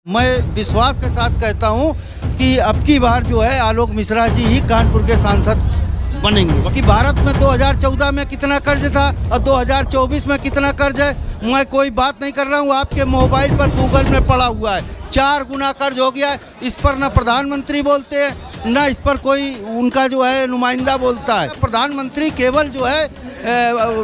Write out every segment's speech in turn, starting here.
मैं विश्वास के साथ कहता हूं कि अब की बार जो है आलोक मिश्रा जी ही कानपुर के सांसद बनेंगे। कि भारत में 2014 में कितना कर्ज था और 2024 में कितना कर्ज है, मैं कोई बात नहीं कर रहा हूं, आपके मोबाइल पर गूगल में पड़ा हुआ है। 4 गुना कर्ज हो गया है। इस पर न प्रधानमंत्री बोलते हैं न इस पर कोई उनका जो है नुमाइंदा बोलता है। प्रधानमंत्री केवल जो है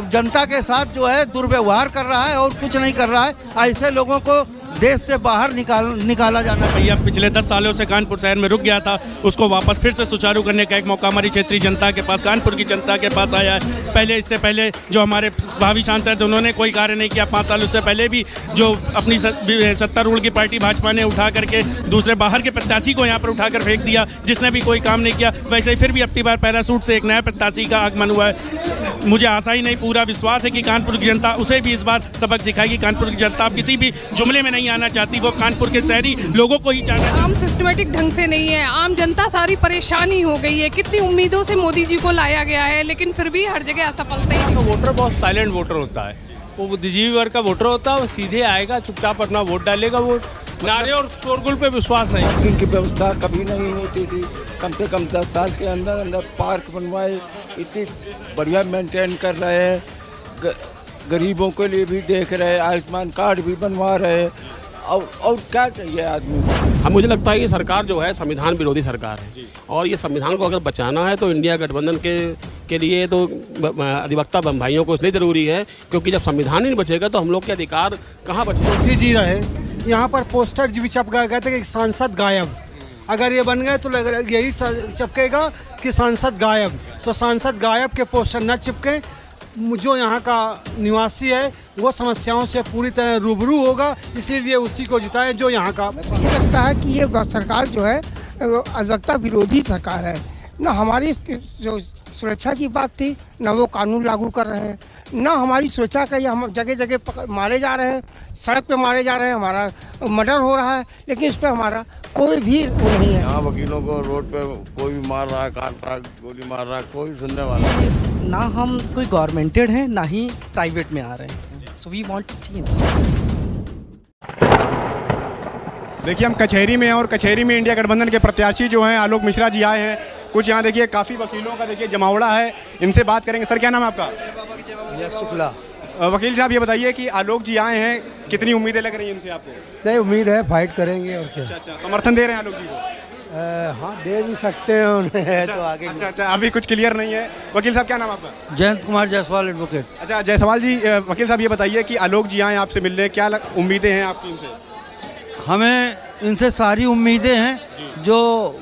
जनता के साथ जो है दुर्व्यवहार कर रहा है और कुछ नहीं कर रहा है। ऐसे लोगों को देश से बाहर निकाला जाना चाहिए। पिछले 10 सालों से कानपुर शहर में रुक गया था, उसको वापस फिर से सुचारू करने का एक मौका हमारी क्षेत्रीय जनता के पास, कानपुर की जनता के पास आया है। इससे पहले जो हमारे भावी सांसद उन्होंने कोई कार्य नहीं किया। 5 सालों से पहले भी जो अपनी सत्तारूढ़ की पार्टी भाजपा ने उठा करके दूसरे बाहर के प्रत्याशी को यहाँ पर उठाकर फेंक दिया, जिसने भी कोई काम नहीं किया। वैसे ही फिर भी अब की बार पैरासूट से एक नया प्रत्याशी का आगमन हुआ है। मुझे आशा ही नहीं, पूरा विश्वास है कि कानपुर की जनता उसे भी इस बार सबक सिखाएगी। कानपुर की जनता अब किसी भी जुमले में नहीं आना चाहती, वो कानपुर के शहरी लोगों को ही चाहना है। आम सिस्टमेटिक ढंग से नहीं है, आम जनता सारी परेशानी हो गई है। कितनी उम्मीदों से मोदी जी को लाया गया है, लेकिन फिर भी हर जगह असफलता ही। तो वोटर बहुत साइलेंट वोटर होता है, वो बुद्धिजीवी वर्ग का वोटर होता है, वो सीधे आएगा, चुपचाप अपना वोट डालेगा। वोट नारे और शोरगुल पे विश्वास नहीं। पार्किंग की व्यवस्था कभी नहीं होती थी। कम से कम 10 साल के अंदर अंदर पार्क बनवाए, इतनी बढ़िया मेंटेन कर रहे हैं। गरीबों के लिए भी देख रहे हैं, आयुष्मान कार्ड भी बनवा रहे हैं। और क्या चाहिए आदमी को। अब मुझे लगता है कि सरकार जो है संविधान विरोधी सरकार है, और ये संविधान को अगर बचाना है तो इंडिया गठबंधन के लिए तो अधिवक्ता भाइयों को इसलिए ज़रूरी है, क्योंकि जब संविधान ही नहीं बचेगा तो हम लोग के अधिकार कहाँ बचेंगे। जी रहे यहाँ पर पोस्टर भी चपका गए थे कि सांसद गायब। अगर ये बन गए तो यही चपकेगा कि सांसद गायब। तो सांसद गायब के पोस्टर न चिपके, जो यहाँ का निवासी है वो समस्याओं से पूरी तरह रूबरू होगा, इसीलिए उसी को जिताएं जो यहाँ का। ये लगता है कि ये सरकार जो है अधिवक्ता विरोधी सरकार है। न हमारी जो सुरक्षा की बात थी, न वो कानून लागू कर रहे हैं, न हमारी सुरक्षा का। हम जगह जगह मारे जा रहे हैं, सड़क पे मारे जा रहे हैं, हमारा मर्डर हो रहा है, लेकिन इस पर हमारा कोई भी नहीं है। यहाँ वकीलों को रोड पे कोई भी मार रहा है, काट रहा है, गोली मार रहा है, कोई सुनने वाला नहीं। ना हम कोई गवर्नमेंटेड हैं, ना ही प्राइवेट में आ रहे हैं। So we want to change. देखिए हम कचहरी में हैं और कचहरी में इंडिया गठबंधन के प्रत्याशी जो हैं आलोक मिश्रा जी आए हैं। कुछ यहाँ देखिए काफ़ी वकीलों का देखिए जमावड़ा है, इनसे बात करेंगे। सर क्या नाम है आपका? यश शुक्ला। वकील साहब ये बताइए कि आलोक जी आए हैं, कितनी उम्मीदें लग रही हैं इनसे आपको? नहीं, उम्मीद है फाइट करेंगे और क्या। अच्छा, समर्थन दे रहे हैं आलोक जी को? हाँ, दे भी सकते हैं उन्हें। तो आगे अच्छा, अभी कुछ क्लियर नहीं है। वकील साहब क्या नाम आपका? जयंत कुमार जायसवाल एडवोकेट। अच्छा जायसवाल जी, वकील साहब ये बताइए कि आलोक जी आए आपसे मिलने, क्या उम्मीदें हैं आपकी इनसे? हमें इनसे सारी उम्मीदें हैं। जो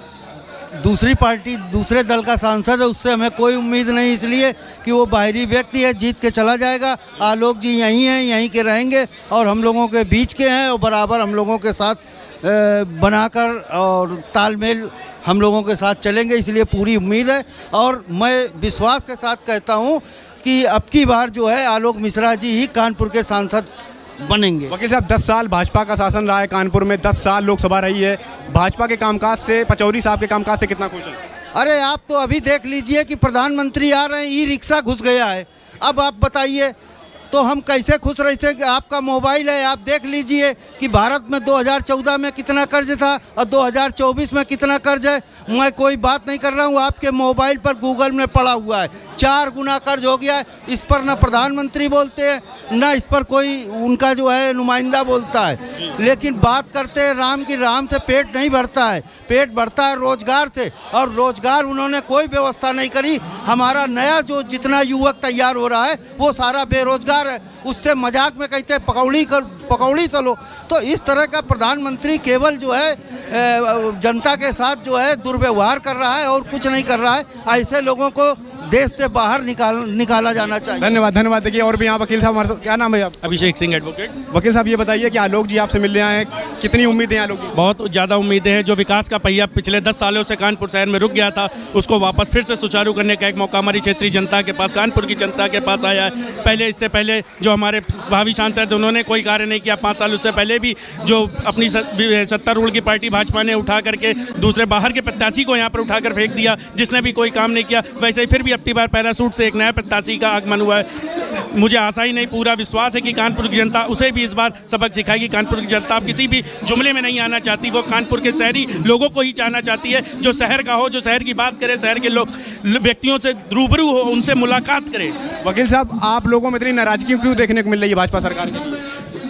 दूसरी पार्टी दूसरे दल का सांसद है उससे हमें कोई उम्मीद नहीं, इसलिए कि वो बाहरी व्यक्ति है, जीत के चला जाएगा। आलोक जी यहीं हैं, यहीं के रहेंगे और हम लोगों के बीच के हैं और बराबर हम लोगों के साथ बनाकर और तालमेल हम लोगों के साथ चलेंगे, इसलिए पूरी उम्मीद है। और मैं विश्वास के साथ कहता हूँ कि अब की बार जो है आलोक मिश्रा जी ही कानपुर के सांसद बनेंगे। वकील साहब 10 साल भाजपा का शासन रहा है कानपुर में, 10 साल लोकसभा रही है। भाजपा के कामकाज से, पचौरी साहब के कामकाज से कितना खुश हैं? अरे आप तो अभी देख लीजिए कि प्रधानमंत्री आ रहे हैं, ई रिक्शा घुस गया है। अब आप बताइए तो हम कैसे खुश रहे थे कि आपका मोबाइल है, आप देख लीजिए कि भारत में 2014 में कितना कर्ज था और 2024 में कितना कर्ज है। मैं कोई बात नहीं कर रहा हूँ, आपके मोबाइल पर गूगल में पड़ा हुआ है। 4 गुना कर्ज हो गया है। इस पर न प्रधानमंत्री बोलते हैं न इस पर कोई उनका जो है नुमाइंदा बोलता है। लेकिन बात करते हैं राम की, राम से पेट नहीं भरता है, पेट भरता है रोजगार से, और रोजगार उन्होंने कोई व्यवस्था नहीं करी। हमारा नया जो जितना युवक तैयार हो रहा है वो सारा बेरोजगार है, उससे मजाक में कहते हैं पकौड़ी तलो। तो इस तरह का प्रधानमंत्री केवल जो है जनता के साथ जो है दुर्व्यवहार कर रहा है और कुछ नहीं कर रहा है। ऐसे लोगों को देश से बाहर निकाला जाना चाहिए। धन्यवाद। देखिए और भी यहाँ वकील साहब हमारे, क्या नाम है आप? अभिषेक सिंह एडवोकेट। वकील साहब ये बताइए कि आलोक जी आपसे मिलने आए हैं, कितनी उम्मीदें हैं आलोक जी? बहुत ज़्यादा उम्मीदें हैं। जो विकास का पहिया पिछले 10 सालों से कानपुर शहर में रुक गया था, उसको वापस फिर से सुचारू करने का एक मौका हमारी क्षेत्रीय जनता के पास, कानपुर की जनता के पास आया है। इससे पहले जो हमारे भावी सांसद उन्होंने कोई कार्य नहीं किया। 5 सालों से पहले भी जो अपनी सत्तारूढ़ की पार्टी भाजपा ने उठा करके दूसरे बाहर के प्रत्याशी को यहाँ पर उठाकर फेंक दिया, जिसने भी कोई काम नहीं किया। वैसे ही फिर भी अब की बार पैरासूट से एक नया प्रत्याशी का आगमन हुआ है। मुझे आशा ही नहीं, पूरा विश्वास है कि कानपुर की जनता उसे भी इस बार सबक सिखाएगी। कानपुर की जनता अब किसी भी जुमले में नहीं आना चाहती, वो कानपुर के शहरी लोगों को ही चाहना चाहती है, जो शहर का हो, जो शहर की बात करे, शहर के लोग व्यक्तियों से रूबरू हो, उनसे मुलाकात करे। वकील साहब, आप लोगों में इतनी नाराजगी क्यों देखने को मिल रही है भाजपा सरकार की?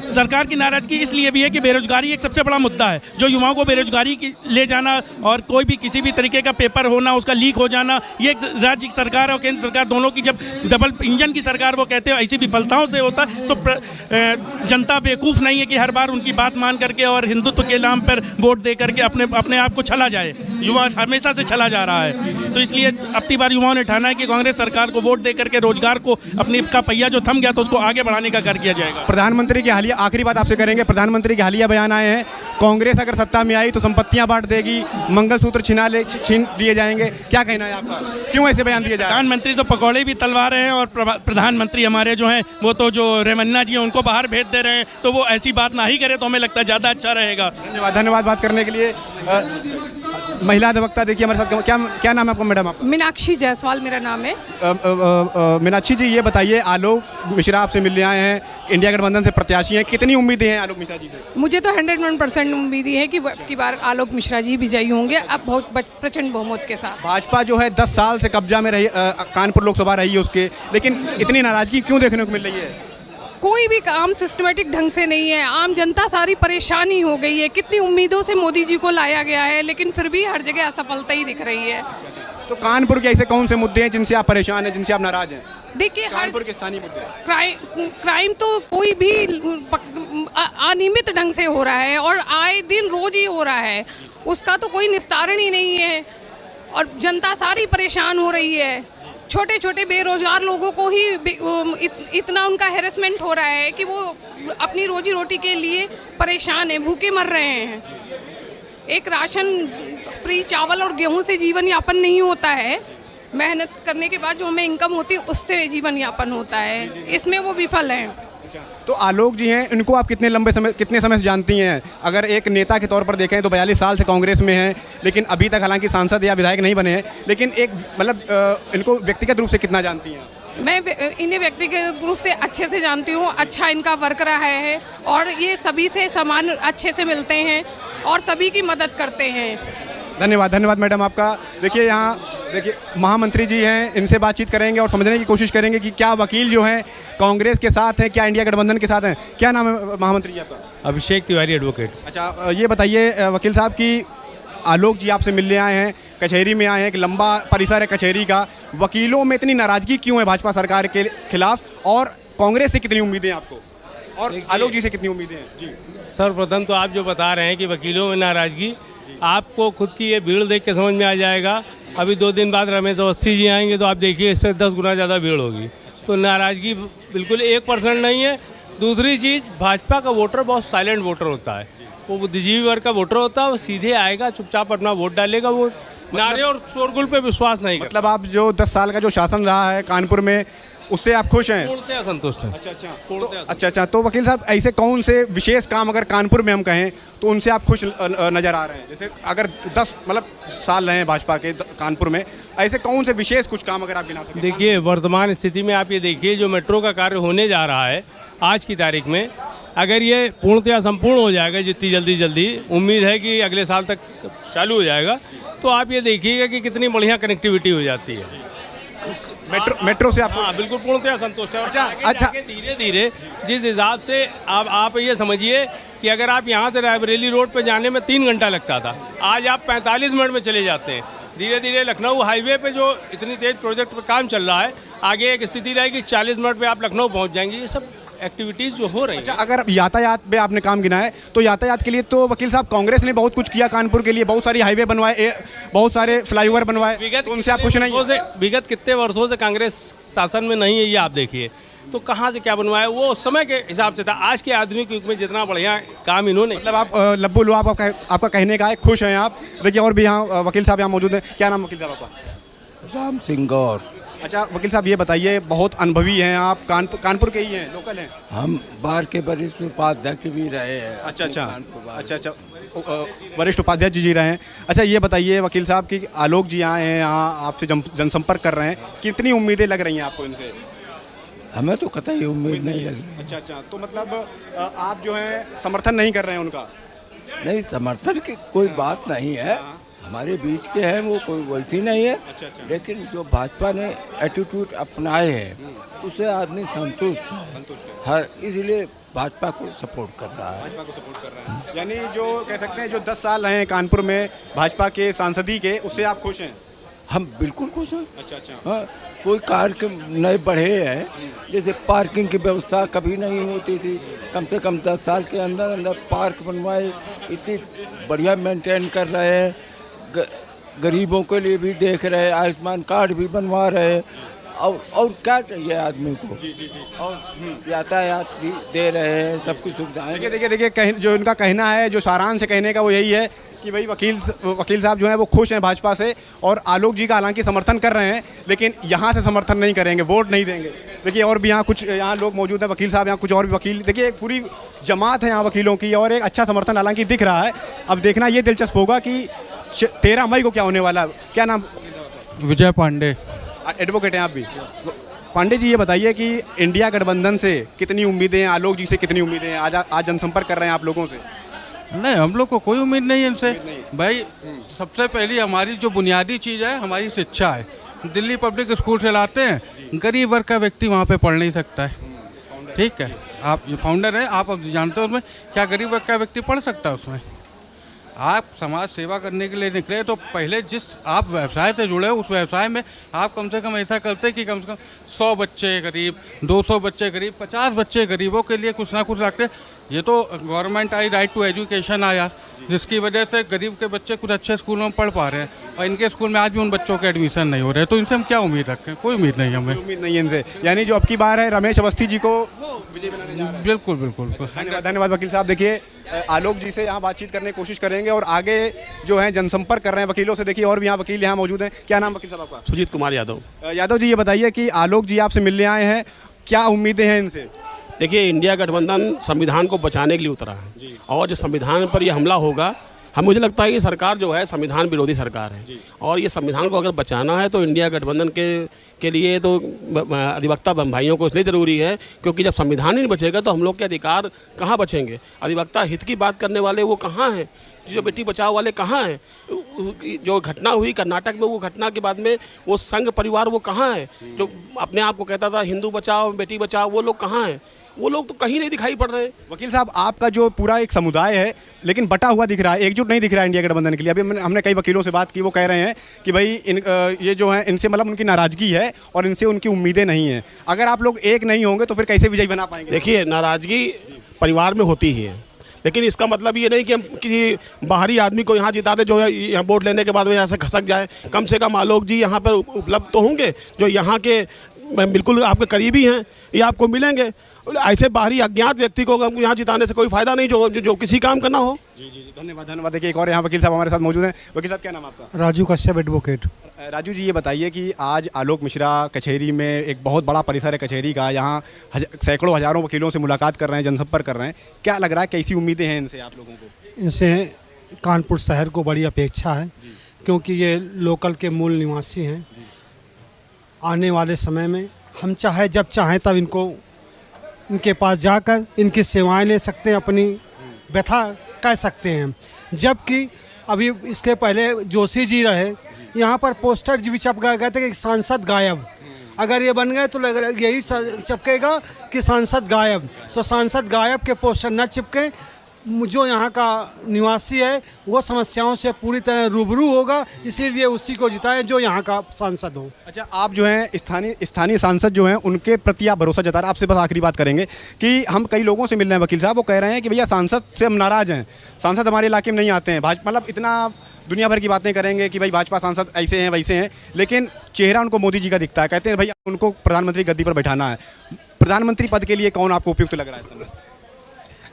सरकार की नाराजगी इसलिए भी है कि बेरोजगारी एक सबसे बड़ा मुद्दा है। जो युवाओं को बेरोजगारी की ले जाना और कोई भी किसी भी तरीके का पेपर होना, उसका लीक हो जाना, ये राज्य सरकार और केंद्र सरकार दोनों की जब डबल इंजन की सरकार वो कहते हैं ऐसी विफलताओं से होता है, तो जनता बेवकूफ़ नहीं है कि हर बार उनकी बात मान करके और हिंदुत्व के नाम पर वोट दे करके अपने आप को छला जाए। युवा हमेशा से छला जा रहा है, तो इसलिए अब की बार युवाओं ने ठाना है कि कांग्रेस सरकार को वोट दे करके रोजगार को अपनी का पहिया जो थम गया तो उसको आगे बढ़ाने का कार्य किया जाएगा। प्रधानमंत्री के हालिया, आखिरी बात आपसे करेंगे, प्रधानमंत्री के हालिया बयान आए हैं, कांग्रेस अगर सत्ता में आई तो संपत्तियां बांट देगी, मंगलसूत्र छीन लिए जाएंगे, क्या कहना है आपका? क्यों ऐसे बयान दिए जा रहे हैं? प्रधानमंत्री तो पकौड़े भी तलवा रहे हैं और प्रधानमंत्री हमारे जो हैं वो तो जो रेमन्ना जी हैं उनको बाहर भेज दे रहे हैं, तो वो ऐसी बात ना ही करे तो हमें लगता है ज़्यादा अच्छा रहेगा। धन्यवाद बात करने के लिए। महिला अधिवक्ता देखिए हमारे साथ, क्या नाम है आपका मैडम? आपका? मीनाक्षी जायसवाल मेरा नाम है। मीनाक्षी जी, ये बताइए, आलोक मिश्रा आपसे मिलने आए हैं, इंडिया गठबंधन से प्रत्याशी हैं, कितनी उम्मीदें हैं आलोक मिश्रा जी से? मुझे तो 101% उम्मीद है कि अब की बार आलोक मिश्रा जी विजयी होंगे, अब बहुत प्रचंड बहुमत के साथ। भाजपा जो है 10 साल से कब्जा में रही, कानपुर लोकसभा रही है उसके, लेकिन इतनी नाराजगी क्यों देखने को मिल रही है? कोई भी काम सिस्टमेटिक ढंग से नहीं है, आम जनता सारी परेशानी हो गई है। कितनी उम्मीदों से मोदी जी को लाया गया है, लेकिन फिर भी हर जगह असफलता ही दिख रही है। तो कानपुर के ऐसे कौन से मुद्दे हैं जिनसे आप परेशान हैं, जिनसे आप नाराज हैं? देखिए, कानपुर के स्थानीय मुद्दे, क्राइम तो कोई भी अनियमित ढंग से हो रहा है और आए दिन रोज ही हो रहा है, उसका तो कोई निस्तारण ही नहीं है और जनता सारी परेशान हो रही है। छोटे छोटे बेरोजगार लोगों को ही इतना उनका हैरेसमेंट हो रहा है कि वो अपनी रोजी रोटी के लिए परेशान है, भूखे मर रहे हैं। एक राशन फ्री चावल और गेहूं से जीवन यापन नहीं होता है, मेहनत करने के बाद जो हमें इनकम होती है उससे जीवन यापन होता है, इसमें वो विफल हैं। तो आलोक जी हैं, इनको आप कितने समय से जानती हैं? अगर एक नेता के तौर पर देखें तो 42 साल से कांग्रेस में हैं, लेकिन अभी तक हालांकि सांसद या विधायक नहीं बने हैं, लेकिन एक मतलब इनको व्यक्तिगत रूप से कितना जानती हैं? मैं इन्हें व्यक्तिगत रूप से अच्छे से जानती हूँ, अच्छा इनका वर्क रहा है और ये सभी से समान अच्छे से मिलते हैं और सभी की मदद करते हैं। धन्यवाद मैडम आपका। देखिए महामंत्री जी हैं, इनसे बातचीत करेंगे और समझने की कोशिश करेंगे कि क्या वकील जो हैं कांग्रेस के साथ हैं, क्या इंडिया गठबंधन के साथ हैं। क्या नाम है महामंत्री जी आपका? अभिषेक तिवारी एडवोकेट। अच्छा, ये बताइए वकील साहब कि आलोक जी आपसे मिलने आए हैं, कचहरी में आए हैं, एक लंबा परिसर है कचहरी का, वकीलों में इतनी नाराजगी क्यों है भाजपा सरकार के खिलाफ और कांग्रेस से कितनी उम्मीदें हैं आपको और आलोक जी से कितनी उम्मीदें हैं? जी सर्वप्रथम तो आप जो बता रहे हैं कि वकीलों में नाराजगी, आपको खुद की ये भीड़ देख के समझ में आ जाएगा। अभी 2 दिन बाद रमेश अवस्थी जी आएंगे तो आप देखिए इससे 10 गुना ज़्यादा भीड़ होगी। तो नाराज़गी बिल्कुल 1% नहीं है। दूसरी चीज़, भाजपा का वोटर बहुत साइलेंट वोटर होता है, वो बुद्धिजीवी वर्ग का वोटर होता है, वो सीधे आएगा, चुपचाप अपना वोट डालेगा, वो नारे और शोरगुल पे विश्वास नहीं करता। मतलब आप जो 10 साल का जो शासन रहा है कानपुर में, उससे आप खुश हैं? पूर्णतः संतुष्ट हैं। अच्छा, तो वकील साहब ऐसे कौन से विशेष काम अगर कानपुर में हम कहें तो उनसे आप खुश नज़र आ रहे हैं? जैसे अगर 10 साल रहे हैं भाजपा के कानपुर में, ऐसे कौन से विशेष कुछ काम अगर आप गिना सकें? देखिए, वर्तमान स्थिति में आप ये देखिए, जो मेट्रो का कार्य होने जा रहा है आज की तारीख में, अगर ये पूर्णतः संपूर्ण हो जाएगा, जितनी जल्दी उम्मीद है कि अगले साल तक चालू हो जाएगा, तो आप ये देखिएगा कि कितनी बढ़िया कनेक्टिविटी हो जाती है। मेट्रो से आप? हाँ, बिल्कुल पूर्णतः संतुष्ट है। अच्छा, धीरे धीरे जिस हिसाब से आप ये समझिए कि अगर आप यहाँ से रायबरेली रोड पे जाने में 3 घंटा लगता था, आज आप 45 मिनट में चले जाते हैं। धीरे धीरे लखनऊ हाईवे पे जो इतनी तेज प्रोजेक्ट पे काम चल रहा है, आगे एक स्थिति रहेगी 40 मिनट में आप लखनऊ पहुँच जाएंगे। ये सब एक्टिविटीज़ जो हो रही है। अच्छा, अगर यातायात पे आपने काम गिना है तो यातायात के लिए तो वकील साहब कांग्रेस ने बहुत कुछ किया कानपुर के लिए, बहुत सारी हाईवे बनवाए, बहुत सारे फ्लाईओवर बनवाए, तो उनसे आप खुश नहीं? विगत कितने वर्षों से कांग्रेस शासन में नहीं है, ये आप देखिए, तो कहाँ से क्या बनवाया, वो समय के हिसाब से था। आज के आधुनिक युग में जितना बढ़िया काम इन्होंने, मतलब आप लब्बू लो, आपका कहने का है खुश हैं आप। देखिए और भी यहाँ वकील साहब यहाँ मौजूद हैं। क्या नाम वकील साहब आपका? राम सिंह गौर। अच्छा वकील साहब, ये बताइए, बहुत अनुभवी हैं आप, कानपुर के ही हैं, लोकल हैं? हम बार के वरिष्ठ उपाध्यक्ष भी रहे हैं। अच्छा, वरिष्ठ उपाध्यक्ष जी रहे हैं। अच्छा, ये बताइए वकील साहब कि आलोक जी आए हैं यहाँ, आपसे जनसंपर्क कर रहे हैं, कितनी उम्मीदें लग रही हैं आपको इनसे? हमें तो कतई उम्मीद नहीं लगी। अच्छा अच्छा, तो मतलब आप जो है समर्थन नहीं कर रहे हैं उनका? नहीं, समर्थन की कोई बात नहीं है, हमारे बीच के हैं वो, कोई वैसी नहीं है। लेकिन जो भाजपा ने एटीट्यूड अपनाए हैं उससे आदमी संतुष्ट है, हर इसलिए भाजपा को सपोर्ट कर रहा है। भाजपा को सपोर्ट कर रहे हैं, यानी जो कह सकते हैं जो 10 साल रहे हैं कानपुर में भाजपा के सांसदी के, उससे आप खुश हैं? हम बिल्कुल खुश हैं। अच्छा अच्छा, हाँ, कोई कार्य नए बढ़े हैं, जैसे पार्किंग की व्यवस्था कभी नहीं होती थी, कम से कम 10 साल के अंदर अंदर पार्क बनवाए, इतनी बढ़िया मेंटेन कर रहे हैं, गरीबों के लिए भी देख रहे हैं, आयुष्मान कार्ड भी बनवा रहे हैं, और क्या चाहिए आदमी को। और यातायात भी दे रहे हैं, सब कुछ सुविधाएं। देखिए जो इनका कहना है, जो सारांश है कहने का वो यही है कि भाई वकील साहब जो हैं वो खुश हैं भाजपा से, और आलोक जी का हालांकि समर्थन कर रहे हैं, लेकिन यहाँ से समर्थन नहीं करेंगे, वोट नहीं देंगे। देखिए और भी यहाँ कुछ यहाँ लोग मौजूद हैं, वकील साहब, यहाँ कुछ और भी वकील, देखिए एक पूरी जमात है यहाँ वकीलों की, और एक अच्छा समर्थन हालांकि दिख रहा है। अब देखना ये दिलचस्प होगा कि 13 मई को क्या होने वाला है। क्या नाम? विजय पांडे। एडवोकेट हैं आप भी। पांडे जी, ये बताइए कि इंडिया गठबंधन से कितनी उम्मीदें हैं, आलोक जी से कितनी उम्मीदें हैं? आज जनसंपर्क कर रहे हैं आप लोगों से? नहीं, हम लोग को कोई उम्मीद नहीं है इनसे। भाई सबसे पहली हमारी जो बुनियादी चीज़ है हमारी शिक्षा है। दिल्ली पब्लिक स्कूल से लाते हैं, गरीब वर्ग का व्यक्ति वहाँ पे पढ़ नहीं सकता है। ठीक है, आप ये फाउंडर हैं, आप अब जानते हो उसमें क्या गरीब वर्ग का व्यक्ति पढ़ सकता है उसमें? आप समाज सेवा करने के लिए निकले तो पहले जिस आप व्यवसाय से जुड़े हो उस व्यवसाय में आप कम से कम ऐसा करते कि कम से कम 100 बच्चे गरीब, 200 बच्चे गरीब, 50 बच्चे गरीबों के लिए कुछ ना कुछ रखते। ये तो गवर्नमेंट आई राइट टू एजुकेशन आया, जिसकी वजह से गरीब के बच्चे कुछ अच्छे स्कूलों में पढ़ पा रहे हैं, और इनके स्कूल में आज भी उन बच्चों के एडमिशन नहीं हो रहे, तो इनसे हम क्या उम्मीद रखें? कोई उम्मीद नहीं हमें, उम्मीद नहीं है इनसे। यानी जो अब की बार है रमेश अवस्थी जी को विजय बनाने जा रहे हैं। बिल्कुल बिल्कुल। धन्यवाद वकील साहब। देखिए आलोक जी से यहाँ बातचीत करने की कोशिश करेंगे, और आगे जो है जनसंपर्क कर रहे हैं वकीलों से। देखिए और भी यहाँ वकील यहाँ मौजूद हैं। क्या नाम वकील साहब आपका? सुजीत कुमार यादव। यादव जी, ये बताइए कि आलोक जी आपसे मिलने आए हैं, क्या उम्मीदें हैं इनसे? देखिए, इंडिया गठबंधन संविधान को बचाने के लिए उतरा है, और जो संविधान पर यह हमला होगा, मुझे लगता है कि सरकार जो है संविधान विरोधी सरकार है, और ये संविधान को अगर बचाना है तो इंडिया गठबंधन के लिए तो अधिवक्ता भाइयों को इसलिए ज़रूरी है, क्योंकि जब संविधान ही नहीं बचेगा तो हम लोग के अधिकार कहाँ बचेंगे? अधिवक्ता हित की बात करने वाले वो कहाँ हैं? जो बेटी बचाओ वाले कहाँ हैं? जो घटना हुई कर्नाटक में, वो घटना के बाद में वो संघ परिवार वो कहाँ है? जो अपने आप को कहता था हिंदू बचाओ बेटी बचाओ, वो लोग कहाँ हैं? वो लोग तो कहीं नहीं दिखाई पड़ रहे। वकील साहब, आपका जो पूरा एक समुदाय है लेकिन बटा हुआ दिख रहा है, एकजुट नहीं दिख रहा है इंडिया गठबंधन के लिए। अभी हमने कई वकीलों से बात की, वो कह रहे हैं कि भाई ये जो है इनसे मतलब उनकी नाराज़गी है और इनसे उनकी उम्मीदें नहीं हैं। अगर आप लोग एक नहीं होंगे तो फिर कैसे विजयी बना पाएंगे? देखिए, नाराज़गी परिवार में होती ही है, लेकिन इसका मतलब ये नहीं कि हम किसी बाहरी आदमी को यहाँ जिता दे जो यहाँ वोट लेने के बाद में यहाँ से खसक जाए। कम से कम आलोक जी यहाँ पर उपलब्ध तो होंगे, जो यहाँ के बिल्कुल आपके करीबी हैं, ये आपको मिलेंगे। ऐसे बाहरी अज्ञात व्यक्ति को यहाँ जिताने से कोई फायदा नहीं, जो किसी काम करना हो। जी, धन्यवाद। देखिए एक और यहाँ वकील साहब हमारे साथ मौजूद हैं। वकील साहब, क्या नाम आपका? राजू कश्यप, एडवोकेट। राजू जी, ये बताइए कि आज आलोक मिश्रा कचहरी में, एक बहुत बड़ा परिसर है कचहरी का, यहाँ सैकड़ों हज़ारों वकीलों से मुलाकात कर रहे हैं, जनसंपर्क कर रहे हैं। क्या लग रहा है, कैसी उम्मीदें हैं इनसे आप लोगों को? इनसे कानपुर शहर को बड़ी अपेक्षा है, क्योंकि ये लोकल के मूल निवासी हैं। आने वाले समय में हम चाहे जब चाहें तब इनके पास जाकर इनकी सेवाएं ले सकते हैं, अपनी व्यथा कह सकते हैं। जबकि अभी इसके पहले जोशी जी रहे, यहाँ पर पोस्टर भी चपकाए गए थे कि सांसद गायब। अगर ये बन गए तो यही चपकेगा कि सांसद गायब, तो सांसद गायब के पोस्टर न चिपके। जो यहाँ का निवासी है वो समस्याओं से पूरी तरह रूबरू होगा, इसीलिए उसी को जिताएं जो यहाँ का सांसद हो। अच्छा, आप जो हैं स्थानीय सांसद जो हैं उनके प्रति आप भरोसा जता रहे हैं। आपसे बस आखिरी बात करेंगे कि हम कई लोगों से मिल रहे हैं वकील साहब, वो कह रहे हैं कि भैया सांसद से हम नाराज़ हैं, सांसद हमारे इलाके में नहीं आते हैं। भाजपा मतलब इतना दुनिया भर की बातें करेंगे कि भाई भाजपा सांसद ऐसे हैं वैसे हैं, लेकिन चेहरा उनको मोदी जी का दिखता है। कहते हैं भैया उनको प्रधानमंत्री गद्दी पर बैठाना है। प्रधानमंत्री पद के लिए कौन आपको उपयुक्त लग रहा है इस समय?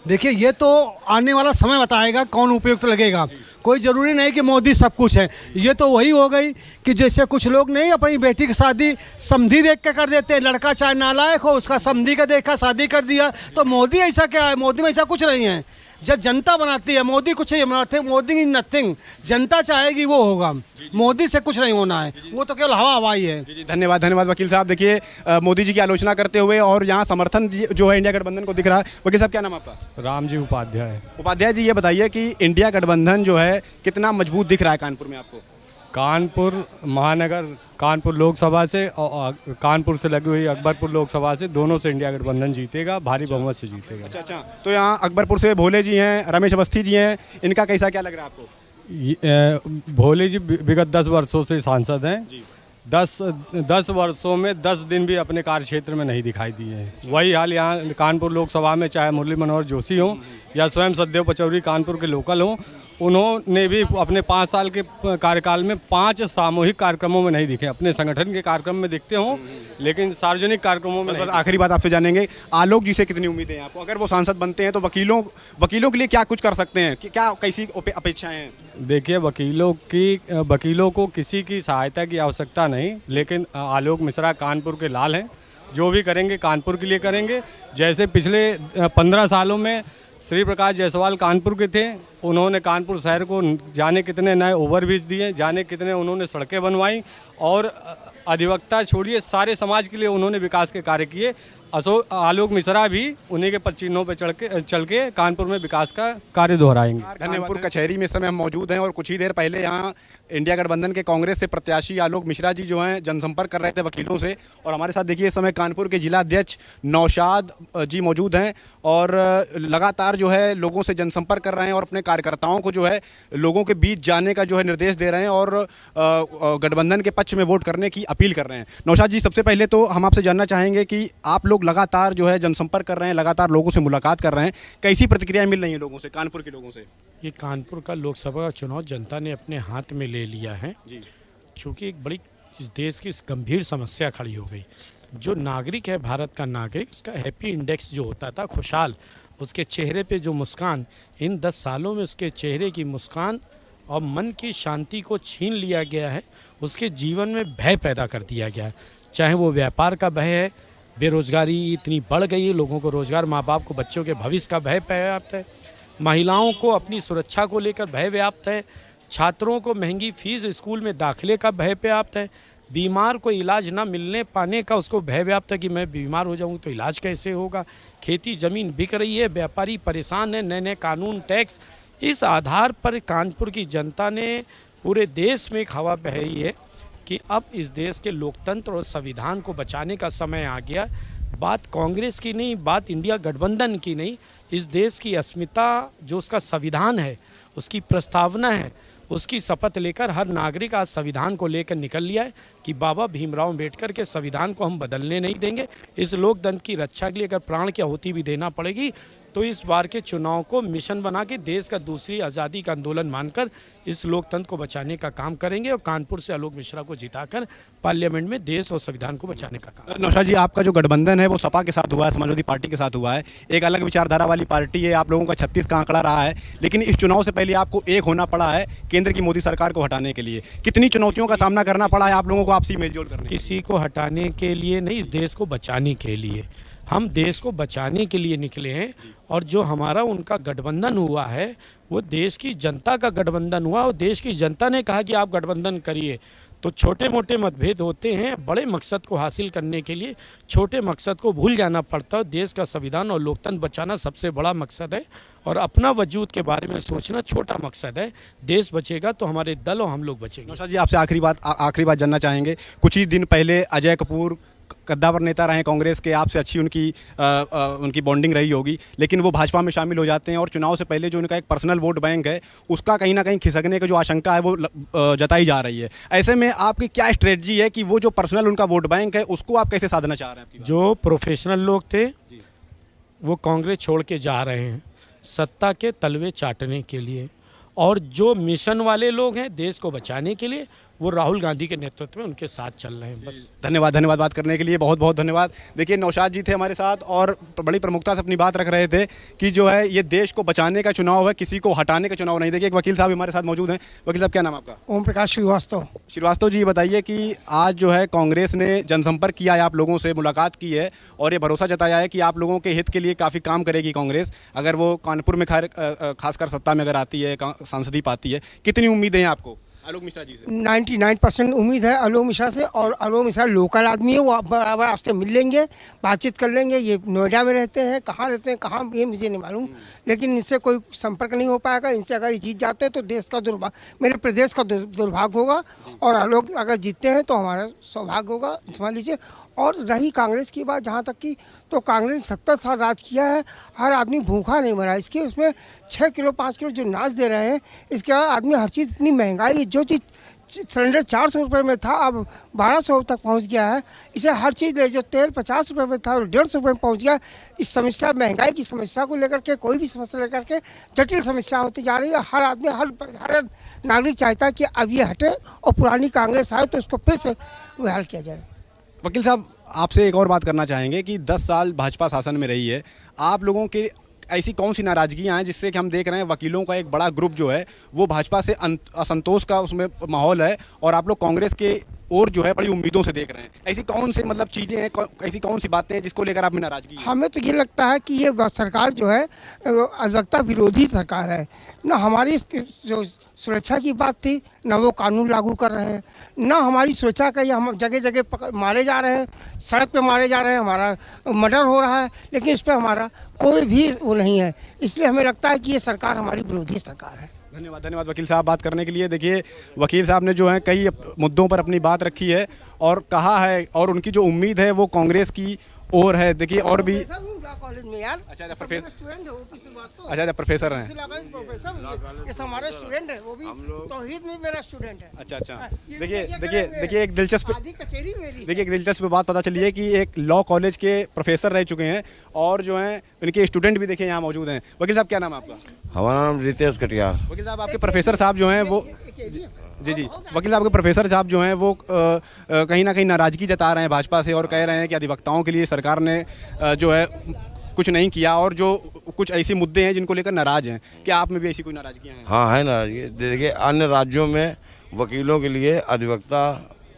देखिए, ये तो आने वाला समय बताएगा कौन उपयुक्त लगेगा। कोई ज़रूरी नहीं कि मोदी सब कुछ है। ये तो वही हो गई कि जैसे कुछ लोग नहीं अपनी बेटी की शादी समधी देख के कर देते हैं। लड़का चाहे नालायक हो, उसका समधी का देखा शादी कर दिया। तो मोदी ऐसा क्या है? मोदी में ऐसा कुछ नहीं है। जब जनता बनाती है, मोदी कुछ नहीं बनाते, मोदी इज नथिंग, जनता चाहेगी वो होगा, मोदी से कुछ नहीं होना है, वो तो केवल हवा हवाई है। जी धन्यवाद धन्यवाद वकील साहब। देखिए मोदी जी की आलोचना करते हुए और यहाँ समर्थन जो है इंडिया गठबंधन को दिख रहा है। वकील साहब क्या नाम आपका? राम जी उपाध्याय। उपाध्याय जी ये बताइए कि इंडिया गठबंधन जो है कितना मजबूत दिख रहा है कानपुर में आपको? कानपुर महानगर, कानपुर लोकसभा से और कानपुर से लगी हुई अकबरपुर लोकसभा से, दोनों से इंडिया गठबंधन जीतेगा, भारी बहुमत से जीतेगा। अच्छा, तो यहाँ अकबरपुर से भोले जी हैं, रमेश अवस्थी जी हैं, इनका कैसा क्या लग रहा है आपको? भोले जी विगत 10 वर्षों से सांसद हैं। 10 वर्षों में 10 दिन भी अपने कार्य क्षेत्र में नहीं दिखाई दिए हैं। वही हाल यहाँ कानपुर लोकसभा में, चाहे मुरली मनोहर जोशी हों या स्वयं सदैव पचौरी कानपुर के लोकल हों, उन्होंने भी अपने 5 साल के कार्यकाल में 5 सामूहिक कार्यक्रमों में नहीं दिखे। अपने संगठन के कार्यक्रम में दिखते हों, लेकिन सार्वजनिक कार्यक्रमों में नहीं। आखिरी बात आपसे जानेंगे, आलोक जी से कितनी उम्मीदें हैं आपको? अगर वो सांसद बनते हैं तो वकीलों के लिए क्या कुछ कर सकते हैं, क्या कैसी अपेक्षाएं हैं? देखिए, वकीलों को किसी की सहायता की आवश्यकता नहीं, लेकिन आलोक मिश्रा कानपुर के लाल हैं, जो भी करेंगे कानपुर के लिए करेंगे। जैसे पिछले 15 सालों में श्री प्रकाश जायसवाल कानपुर के थे, उन्होंने कानपुर शहर को जाने कितने नए ओवरब्रिज दिए, जाने कितने उन्होंने सड़कें बनवाई, और अधिवक्ता छोड़िए सारे समाज के लिए उन्होंने विकास के कार्य किए। आलोक मिश्रा भी उन्हीं के चिन्हों पर चल के कानपुर में विकास का कार्य दोहराएंगे। कानपुर कचहरी में इस समय हम मौजूद हैं और कुछ ही देर पहले यहाँ इंडिया गठबंधन के कांग्रेस से प्रत्याशी आलोक मिश्रा जी जो हैं जनसंपर्क कर रहे थे वकीलों से, और हमारे साथ देखिए इस समय कानपुर के जिला अध्यक्ष नौशाद जी मौजूद हैं और लगातार जो है लोगों से जनसंपर्क कर रहे हैं और अपने कार्यकर्ताओं को जो है लोगों के बीच जाने का जो है निर्देश दे रहे हैं और गठबंधन के पक्ष में वोट करने की अपील कर रहे हैं। नौशाद जी, सबसे पहले तो हम आपसे जानना चाहेंगे कि आप लोग लगातार जो है जनसंपर्क कर रहे हैं, लगातार लोगों से मुलाकात कर रहे हैं, कैसी प्रतिक्रियाएं मिल रही हैं लोगों से, कानपुर के लोगों से? ये कानपुर का लोकसभा का चुनाव जनता ने अपने हाथ में ले लिया है जी, चूँकि एक बड़ी इस देश की गंभीर समस्या खड़ी हो गई। जो नागरिक है, भारत का नागरिक, उसका हैप्पी इंडेक्स जो होता था, खुशहाल, उसके चेहरे पे जो मुस्कान, इन 10 सालों में उसके चेहरे की मुस्कान और मन की शांति को छीन लिया गया है। उसके जीवन में भय पैदा कर दिया गया है, चाहे वो व्यापार का भय है, बेरोजगारी इतनी बढ़ गई है, लोगों को रोजगार, माँ बाप को बच्चों के भविष्य का भय व्याप्त है, महिलाओं को अपनी सुरक्षा को लेकर भय व्याप्त है, छात्रों को महंगी फीस स्कूल में दाखिले का भय व्याप्त है, बीमार को इलाज ना मिलने पाने का उसको भय व्याप्त है कि मैं बीमार हो जाऊँ तो इलाज कैसे होगा, खेती ज़मीन बिक रही है, व्यापारी परेशान है, नए नए कानून, टैक्स। इस आधार पर कानपुर की जनता ने पूरे देश में एक हवा बहाई है कि अब इस देश के लोकतंत्र और संविधान को बचाने का समय आ गया। बात कांग्रेस की नहीं, बात इंडिया गठबंधन की नहीं, इस देश की अस्मिता जो उसका संविधान है, उसकी प्रस्तावना है, उसकी शपथ लेकर हर नागरिक आज संविधान को लेकर निकल लिया है कि बाबा भीमराव अम्बेडकर के संविधान को हम बदलने नहीं देंगे। इस लोकतंत्र की रक्षा के लिए अगर प्राण की आहुति भी देना पड़ेगी तो इस बार के चुनाव को मिशन बना के देश का दूसरी आज़ादी का आंदोलन मानकर इस लोकतंत्र को बचाने का काम करेंगे और कानपुर से आलोक मिश्रा को जिताकर पार्लियामेंट में देश और संविधान को बचाने का काम। नौशाद जी, आपका जो गठबंधन है वो सपा के साथ हुआ है, समाजवादी पार्टी के साथ हुआ है, एक अलग विचारधारा वाली पार्टी है, आप लोगों का 36 का आंकड़ा रहा है, लेकिन इस चुनाव से पहले आपको एक होना पड़ा है केंद्र की मोदी सरकार को हटाने के लिए। कितनी चुनौतियों का सामना करना पड़ा है आप लोगों को आपसी मेलजोल करने? किसी को हटाने के लिए नहीं, इस देश को बचाने के लिए। हम देश को बचाने के लिए निकले हैं और जो हमारा उनका गठबंधन हुआ है वो देश की जनता का गठबंधन हुआ और देश की जनता ने कहा कि आप गठबंधन करिए। तो छोटे मोटे मतभेद होते हैं, बड़े मकसद को हासिल करने के लिए छोटे मकसद को भूल जाना पड़ता है। देश का संविधान और लोकतंत्र बचाना सबसे बड़ा मकसद है और अपना वजूद के बारे में सोचना छोटा मकसद है। देश बचेगा तो हमारे दल और हम लोग बचेंगे। नौशाद जी, आपसे आखिरी बात जानना चाहेंगे। कुछ ही दिन पहले अजय कपूर कद्दावर नेता रहे कांग्रेस के, आपसे अच्छी उनकी बॉन्डिंग रही होगी, लेकिन वो भाजपा में शामिल हो जाते हैं और चुनाव से पहले जो उनका एक पर्सनल वोट बैंक है उसका कहीं ना कहीं खिसकने की जो आशंका है वो जताई जा रही है। ऐसे में आपकी क्या स्ट्रेटजी है कि वो जो पर्सनल उनका वोट बैंक है उसको आप कैसे साधना चाह रहे हैं? जो प्रोफेशनल लोग थे वो कांग्रेस छोड़ के जा रहे हैं सत्ता के तलवे चाटने के लिए, और जो मिशन वाले लोग हैं देश को बचाने के लिए वो राहुल गांधी के नेतृत्व में उनके साथ चल रहे हैं। बस धन्यवाद बात करने के लिए, बहुत बहुत धन्यवाद। देखिए नौशाद जी थे हमारे साथ और बड़ी प्रमुखता से अपनी बात रख रहे थे कि जो है ये देश को बचाने का चुनाव है, किसी को हटाने का चुनाव नहीं। देखिए एक वकील साहब हमारे साथ मौजूद हैं। वकील साहब क्या नाम आपका? ओम प्रकाश श्रीवास्तव। श्रीवास्तव जी, ये बताइए कि आज जो है कांग्रेस ने जनसंपर्क किया है, आप लोगों से मुलाकात की है और ये भरोसा जताया है कि आप लोगों के हित के लिए काफ़ी काम करेगी कांग्रेस, अगर वो कानपुर में खासकर सत्ता में अगर आती है, सांसदी पाती है। कितनी उम्मीदें हैं आपको आलोक मिश्रा जी से? 99% उम्मीद है आलोक मिश्रा से। और आलोक मिश्रा लोकल आदमी है, वो बराबर आपसे मिल लेंगे, बातचीत कर लेंगे। ये नोएडा में रहते हैं, कहाँ रहते हैं कहाँ ये मुझे नहीं मालूम, लेकिन इनसे कोई संपर्क नहीं हो पाएगा। इनसे अगर जीत जाते हैं तो देश का दुर्भाग्य, मेरे प्रदेश का दुर्भाग्य होगा, और आलोक अगर जीतते हैं तो हमारा सौभाग्य होगा, समझ लीजिए। और रही कांग्रेस की बात जहाँ तक की, तो कांग्रेस ने 70 साल राज किया है, हर आदमी भूखा नहीं मरा। इसके उसमें 6 किलो 5 किलो जो नाच दे रहे हैं, इसके बाद आदमी हर चीज़ इतनी महंगाई, जो चीज़ सिलेंडर 400 रुपये में था अब 1200 तक पहुंच गया है। इसे हर चीज़ ले, जो तेल 50 रुपये में था 150 रुपये में पहुंच गया। इस समस्या, महंगाई की समस्या को लेकर के, कोई भी समस्या लेकर के जटिल समस्या होती जा रही है। हर आदमी, हर नागरिक चाहता है कि अब ये हटे और पुरानी कांग्रेस आए तो उसको फिर से बहाल किया जाए। वकील साहब, आपसे एक और बात करना चाहेंगे कि 10 साल भाजपा शासन में रही है, आप लोगों के ऐसी कौन सी नाराजगियां हैं जिससे कि हम देख रहे हैं वकीलों का एक बड़ा ग्रुप जो है वो भाजपा से असंतोष का उसमें माहौल है, और आप लोग कांग्रेस के और जो है बड़ी उम्मीदों से देख रहे हैं। ऐसी कौन से मतलब चीज़ें हैं, ऐसी कौन सी बातें हैं जिसको लेकर आप में नाराजगी है? हमें तो ये लगता है कि ये सरकार जो है अधिवक्ता विरोधी सरकार है। ना हमारी जो सुरक्षा की बात थी, ना वो कानून लागू कर रहे हैं, ना हमारी सुरक्षा का, ये हम जगह जगह मारे जा रहे हैं, सड़क पे मारे जा रहे हैं, हमारा मर्डर हो रहा है, लेकिन इस पर हमारा कोई भी वो नहीं है। इसलिए हमें लगता है कि ये सरकार हमारी विरोधी सरकार है। धन्यवाद वकील साहब बात करने के लिए। देखिए वकील साहब ने जो है कई मुद्दों पर अपनी बात रखी है और कहा है, और उनकी जो उम्मीद है वो कांग्रेस की ओर है। देखिए और भी कॉलेज में यार, अच्छा प्रोफेसर स्टूडेंट है, वो किसी वास्तव, अच्छा प्रोफेसर हैं, प्रोफेसर, ये हमारे स्टूडेंट है, वो भी तौहीद में मेरा स्टूडेंट है। अच्छा देखिए एक दिलचस्प, कचेरी मेरी, देखिए एक दिलचस्प बात पता चली है कि एक लॉ कॉलेज के प्रोफेसर रह चुके हैं और जो हैं इनके स्टूडेंट भी देखिए यहाँ मौजूद हैं। वकील साहब क्या नाम है आपका? हमारा नाम रितेश कटियार। वकील साहब आपके प्रोफेसर साहब जो हैं वो, जी वकील साहब के प्रोफेसर साहब जो हैं वो कहीं ना कहीं नाराज़गी जता रहे हैं भाजपा से और कह रहे हैं कि अधिवक्ताओं के लिए सरकार ने जो है कुछ नहीं किया, और जो कुछ ऐसे मुद्दे हैं जिनको लेकर नाराज़ हैं। क्या आप में भी ऐसी कोई नाराज़गियाँ हैं? हाँ है नाराज़गी। देखिए अन्य राज्यों में वकीलों के लिए अधिवक्ता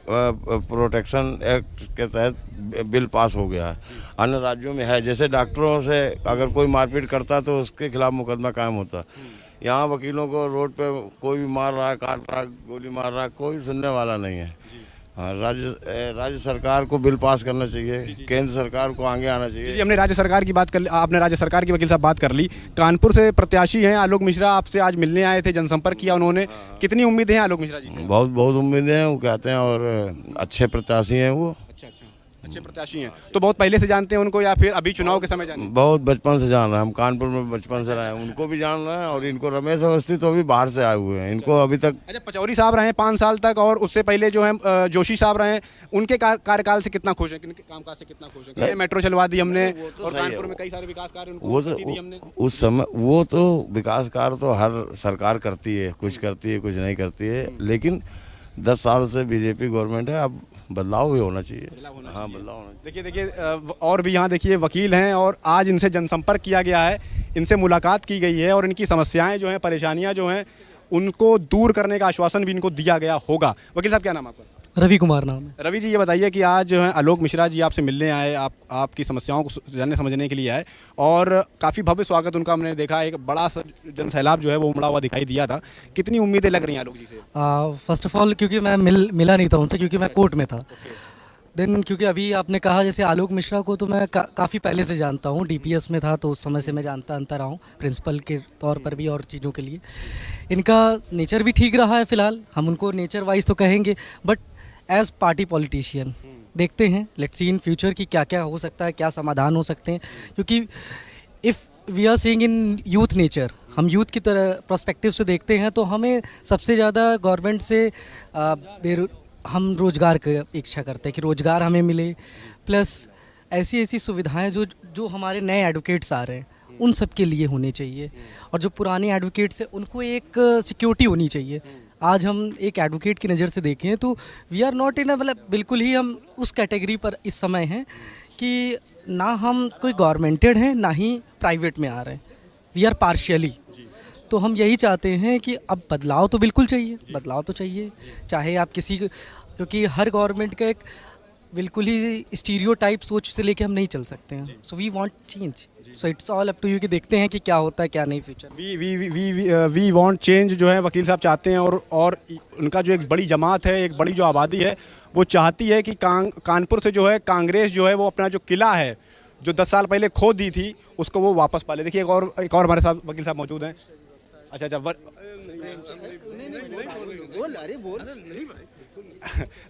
प्रोटेक्शन एक्ट के तहत बिल पास हो गया है, अन्य राज्यों में है। जैसे डॉक्टरों से अगर कोई मारपीट करता तो उसके खिलाफ मुकदमा कायम होता। यहाँ वकीलों को रोड पे कोई भी मार रहा है, काट रहा है, गोली मार रहा है, कोई सुनने वाला नहीं है। हाँ, राज्य सरकार को बिल पास करना चाहिए, केंद्र सरकार को आगे आना चाहिए। जी, हमने राज्य सरकार की बात कर ली, आपने राज्य सरकार की वकील साहब बात कर ली। कानपुर से प्रत्याशी हैं आलोक मिश्रा, आपसे आज मिलने आए थे, जनसंपर्क किया उन्होंने। कितनी उम्मीदें हैं आलोक मिश्रा जी? बहुत उम्मीदें हैं, वो कहते हैं, और अच्छे प्रत्याशी हैं वो। अच्छे प्रत्याशी हैं तो बहुत पहले से जानते हैं उनको या फिर अभी चुनाव के समय जाने? बहुत बचपन से जान रहे हैं हम, कानपुर में बचपन से रहे हैं, उनको भी जान रहे हैं। और इनको रमेश अवस्थी तो अभी बाहर से आए हुए हैं, इनको अभी तक। अच्छा, पचौरी साहब रहे 5 साल तक, और उससे पहले जो है जोशी साहब रहे, उनके कार्यकाल से कितना खुश है, कामकाज से कितना खुश है? मेट्रो चलवा दी हमने और कानपुर में कई सारे विकास कार्य वो तो उस समय, वो तो विकास कार्य तो हर सरकार करती है, कुछ करती है कुछ नहीं करती है, लेकिन 10 साल से बीजेपी गवर्नमेंट है, अब बदलाव भी होना चाहिए। हाँ, बदलाव होना चाहिए। देखिए और भी यहाँ देखिए वकील हैं और आज इनसे जनसंपर्क किया गया है, इनसे मुलाकात की गई है और इनकी समस्याएं जो हैं, परेशानियां जो हैं, उनको दूर करने का आश्वासन भी इनको दिया गया होगा। वकील साहब क्या नाम आपका? रवि कुमार नाम है। रवि जी, ये बताइए कि आज जो है आलोक मिश्रा जी आपसे मिलने आए, आपकी समस्याओं को जानने समझने के लिए आए और काफ़ी भव्य स्वागत उनका हमने देखा, एक बड़ा सा जन सैलाब जो है वो उमड़ा हुआ दिखाई दिया था। कितनी उम्मीदें लग रही हैं आलोक जी से? फर्स्ट ऑफ ऑल क्योंकि मैं मिला नहीं था उनसे, क्योंकि मैं कोर्ट में था। देन क्योंकि अभी आपने कहा जैसे आलोक मिश्रा को तो मैं काफ़ी पहले से जानता हूँ, DPS में था तो उस समय से मैं जानता रहा हूँ, प्रिंसिपल के तौर पर भी और चीज़ों के लिए। इनका नेचर भी ठीक रहा है फ़िलहाल, हम उनको नेचर वाइज तो कहेंगे, बट एज पार्टी पॉलिटिशियन देखते हैं, लेट्स सी इन फ्यूचर कि क्या क्या हो सकता है, क्या समाधान हो सकते हैं। क्योंकि if we are seeing in youth nature, हम यूथ की तरह पर्सपेक्टिव से देखते हैं तो हमें सबसे ज़्यादा गवर्नमेंट से हम रोज़गार की इच्छा करते हैं कि रोज़गार हमें मिले, प्लस ऐसी सुविधाएं जो हमारे नए एडवोकेट्स आ रहे हैं उन सब के लिए होने चाहिए। और जो पुराने एडवोकेट्स हैं उनको एक सिक्योरिटी होनी चाहिए। आज हम एक एडवोकेट की नज़र से देखें तो वी आर नॉट इन मतलब बिल्कुल ही हम उस कैटेगरी पर इस समय हैं कि ना हम कोई गवर्नमेंटेड हैं ना ही प्राइवेट में आ रहे हैं, वी आर पार्शियली। तो हम यही चाहते हैं कि अब बदलाव तो बिल्कुल चाहिए, बदलाव तो चाहिए, चाहे आप किसी, क्योंकि हर गवर्नमेंट का एक बिल्कुल ही स्टीरियोटाइप सोच से लेके हम नहीं चल सकते हैं। So we want change, so it's all up to you कि देखते हैं कि क्या होता है क्या नहीं फ्यूचर। वी वांट चेंज जो है वकील साहब चाहते हैं, और उनका जो एक बड़ी जमात है, एक बड़ी जो आबादी है, वो चाहती है कि कानपुर से जो है कांग्रेस जो है वो अपना जो किला है जो 10 साल पहले खो दी थी उसको वो वापस पा ले। देखिए एक और हमारे साथ वकील साहब मौजूद हैं। अच्छा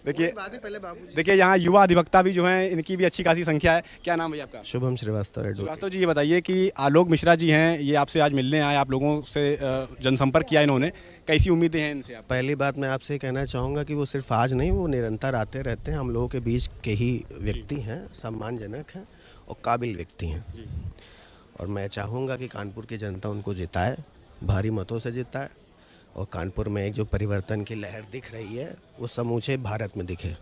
देखिए यहाँ युवा अधिवक्ता भी जो हैं, इनकी भी अच्छी खासी संख्या है। क्या नाम है आपका? शुभम श्रीवास्तव। श्रीवास्तव जी, ये बताइए कि आलोक मिश्रा जी हैं, ये आपसे आज मिलने आए, आप लोगों से जनसंपर्क किया इन्होंने, कैसी उम्मीदें हैं इनसे? पहली बात मैं आपसे कहना चाहूँगा कि वो सिर्फ आज नहीं, वो निरंतर आते रहते हैं। हम लोगों के बीच के ही व्यक्ति हैं, सम्मानजनक हैं और काबिल व्यक्ति हैं। और मैं चाहूँगा कि कानपुर की जनता उनको जिताए, भारी मतों से जिताए, और कानपुर में एक जो परिवर्तन की लहर दिख रही है वो समूचे भारत में दिखे।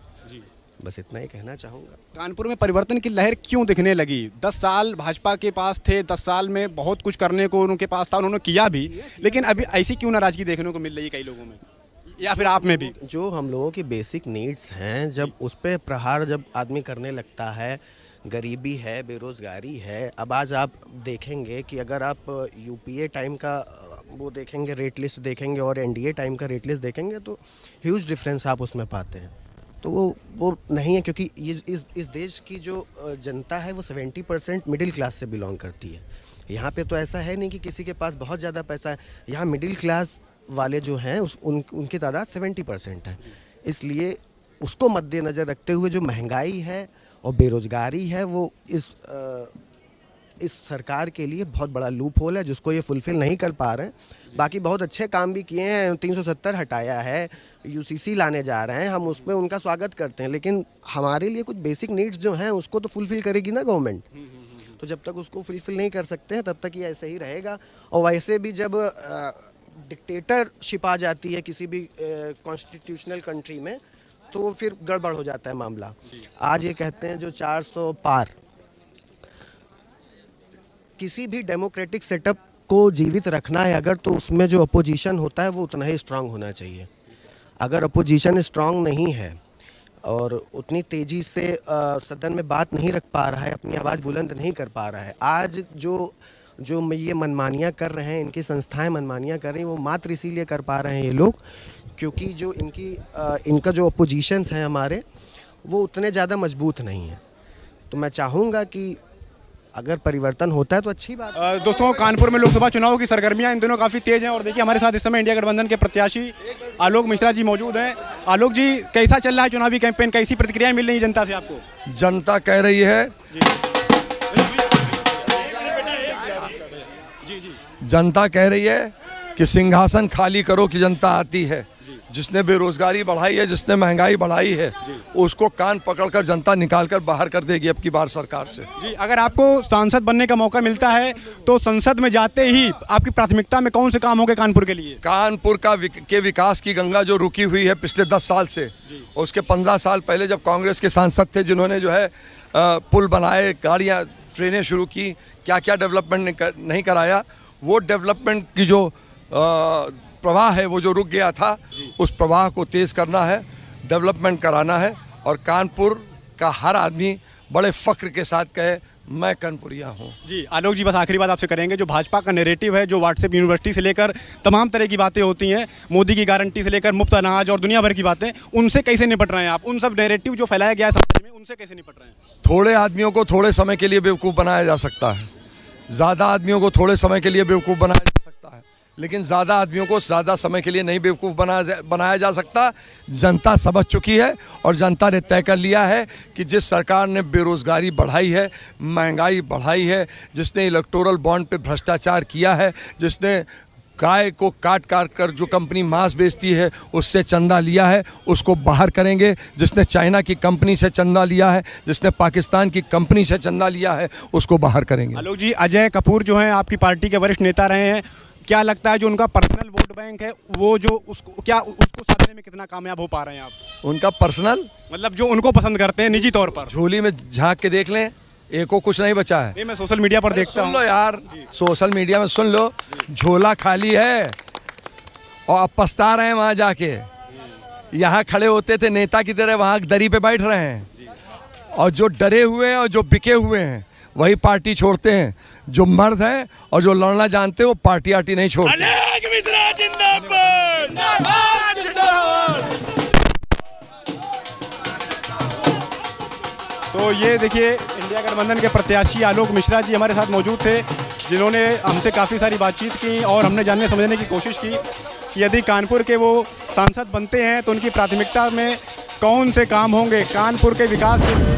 बस इतना ही कहना चाहूँगा। कानपुर में परिवर्तन की लहर क्यों दिखने लगी? 10 साल भाजपा के पास थे, 10 साल में बहुत कुछ करने को उनके पास था, उन्होंने किया भी, लेकिन अभी ऐसी क्यों नाराजगी देखने को मिल रही है कई लोगों में या फिर आप में भी? जो हम लोगों की बेसिक नीड्स हैं, जब उस पर प्रहार जब आदमी करने लगता है, गरीबी है, बेरोज़गारी है। अब आज आप देखेंगे कि अगर आप यूपीए टाइम का वो देखेंगे, रेट लिस्ट देखेंगे, और एनडीए टाइम का रेट लिस्ट देखेंगे तो ह्यूज डिफरेंस आप उसमें पाते हैं। तो वो नहीं है, क्योंकि इस देश की जो जनता है वो 70% मिडिल क्लास से बिलोंग करती है। यहाँ पे तो ऐसा है नहीं कि किसी के पास बहुत ज़्यादा पैसा है। यहाँ मिडिल क्लास वाले जो हैं उनकी तादाद 70% है। इसलिए उसको मद्देनज़र रखते हुए जो महंगाई है और बेरोज़गारी है वो इस सरकार के लिए बहुत बड़ा लूप होल है, जिसको ये फुलफ़िल नहीं कर पा रहे हैं। बाकी बहुत अच्छे काम भी किए हैं, 370 हटाया है, यूसीसी लाने जा रहे हैं, हम उसमें उनका स्वागत करते हैं। लेकिन हमारे लिए कुछ बेसिक नीड्स जो हैं उसको तो फुलफ़िल करेगी ना गवर्नमेंट। तो जब तक उसको फुलफ़िल नहीं कर सकते हैं तब तक ये ऐसे ही रहेगा। और वैसे भी जब डिक्टेटरशिप आ जाती है किसी भी कॉन्स्टिट्यूशनल कंट्री में तो वो फिर गड़बड़ हो जाता है मामला। आज ये कहते हैं जो 400 पार, किसी भी डेमोक्रेटिक सेटअप को जीवित रखना है अगर, तो उसमें जो अपोजिशन होता है वो उतना ही स्ट्रांग होना चाहिए। अगर अपोजिशन स्ट्रांग नहीं है और उतनी तेज़ी से सदन में बात नहीं रख पा रहा है, अपनी आवाज़ बुलंद नहीं कर पा रहा है, आज जो ये मनमानियाँ कर रहे हैं, इनकी संस्थाएं मनमानियाँ कर रही हैं, वो मात्र इसीलिए कर पा रहे हैं ये लोग क्योंकि जो इनका जो अपोजिशंस हैं हमारे, वो उतने ज़्यादा मजबूत नहीं हैं। तो मैं चाहूँगा कि अगर परिवर्तन होता है तो अच्छी बात है। दोस्तों, कानपुर में लोकसभा चुनाव की सरगर्मियां इन दिनों काफ़ी तेज़ हैं और देखिए हमारे साथ इस समय इंडिया गठबंधन के प्रत्याशी आलोक मिश्रा जी मौजूद हैं। आलोक जी, कैसा चल रहा है चुनावी कैंपेन? कैसी प्रतिक्रियाएं मिल रही है जनता से आपको? जनता कह रही है, जनता कह रही है कि सिंहासन खाली करो कि जनता आती है। जिसने बेरोजगारी बढ़ाई है, जिसने महंगाई बढ़ाई है, उसको कान पकड़कर जनता निकालकर बाहर कर देगी अब की बार सरकार से। जी, अगर आपको सांसद बनने का मौका मिलता है तो संसद में जाते ही आपकी प्राथमिकता में कौन से काम होंगे कानपुर के लिए? कानपुर के विकास की गंगा जो रुकी हुई है पिछले 10 साल से, उसके 15 साल पहले जब कांग्रेस के सांसद थे जिन्होंने जो है पुल बनाए, गाड़ियाँ, ट्रेनें शुरू की, क्या क्या डेवलपमेंट नहीं कराया, वो डेवलपमेंट की जो प्रवाह है वो जो रुक गया था, उस प्रवाह को तेज़ करना है, डेवलपमेंट कराना है। और कानपुर का हर आदमी बड़े फ़ख्र के साथ कहे मैं कानपुरिया हूँ। जी आलोक जी, बस आखिरी बात आपसे करेंगे, जो भाजपा का नैरेटिव है, जो व्हाट्सएप यूनिवर्सिटी से लेकर तमाम तरह की बातें होती हैं, मोदी की गारंटी से लेकर मुफ्त अनाज और दुनिया भर की बातें, उनसे कैसे निपट रहे हैं आप? उन सब नैरेटिव जो फैलाया गया है समाज में, उनसे कैसे निपट रहे हैं? थोड़े आदमियों को थोड़े समय के लिए बेवकूफ़ बनाया जा सकता है, ज़्यादा आदमियों को थोड़े समय के लिए बेवकूफ़ बनाया जा सकता है, लेकिन ज़्यादा आदमियों को ज़्यादा समय के लिए नहीं बेवकूफ़ बनाया जा सकता। जनता समझ चुकी है और जनता ने तय कर लिया है कि जिस सरकार ने बेरोज़गारी बढ़ाई है, महंगाई बढ़ाई है, जिसने इलेक्टोरल बॉन्ड पे भ्रष्टाचार किया है, जिसने गाय को काट काट कर जो कंपनी मांस बेचती है उससे चंदा लिया है उसको बाहर करेंगे। जिसने चाइना की कंपनी से चंदा लिया है, जिसने पाकिस्तान की कंपनी से चंदा लिया है, उसको बाहर करेंगे। आलोक जी, अजय कपूर जो हैं आपकी पार्टी के वरिष्ठ नेता रहे हैं, क्या लगता है जो उनका पर्सनल वोट बैंक है वो जो उसको साधने में कितना कामयाब हो पा रहे हैं आप? उनका पर्सनल मतलब जो उनको पसंद करते हैं निजी तौर पर। झोली में झांक के देख लें, एक को कुछ नहीं बचा है। नहीं, मैं सोशल मीडिया पर देखता हूँ। सुन लो यार, सोशल मीडिया में सुन लो, झोला खाली है और अब पछता रहे हैं वहाँ जाके। यहाँ खड़े होते थे नेता की तरह, वहाँ दरी पे बैठ रहे हैं। और जो डरे हुए हैं और जो बिके हुए हैं वही पार्टी छोड़ते हैं। जो मर्द हैं और जो लड़ना जानते हैं वो पार्टी आर्टी नहीं छोड़ते। तो ये देखिए इंडिया गठबंधन के प्रत्याशी आलोक मिश्रा जी हमारे साथ मौजूद थे, जिन्होंने हमसे काफ़ी सारी बातचीत की और हमने जानने समझने की कोशिश की कि यदि कानपुर के वो सांसद बनते हैं तो उनकी प्राथमिकता में कौन से काम होंगे कानपुर के विकास के लिए।